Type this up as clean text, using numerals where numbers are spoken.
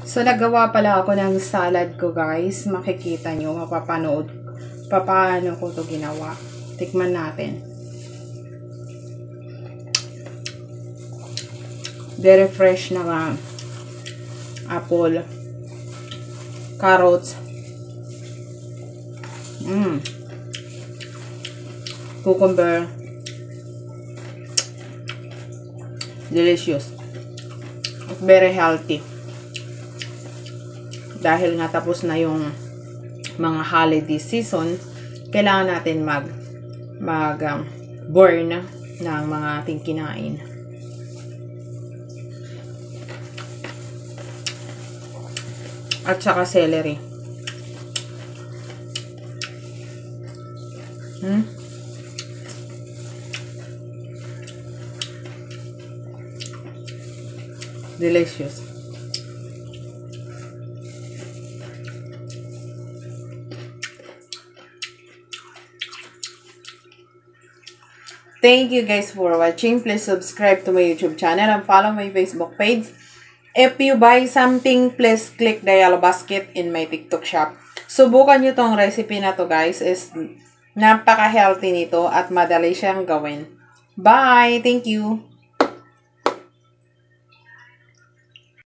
So, nagawa pala ako ng salad ko, guys. Makikita nyo, mapapanood paano ko to ginawa. Tikman natin. Very fresh na apple, carrots, cucumber, delicious, very healthy. Dahil nga tapos na yung mga holiday season, kailangan natin burn ng mga ating kinain. At saka celery. Delicious. Thank you guys for watching. Please subscribe to my YouTube channel and follow my Facebook page. If you buy something, please click the yellow basket in my TikTok shop. Subukan nyo tong recipe na to, guys. Is napaka-healthy nito at madali siyang gawin. Bye! Thank you!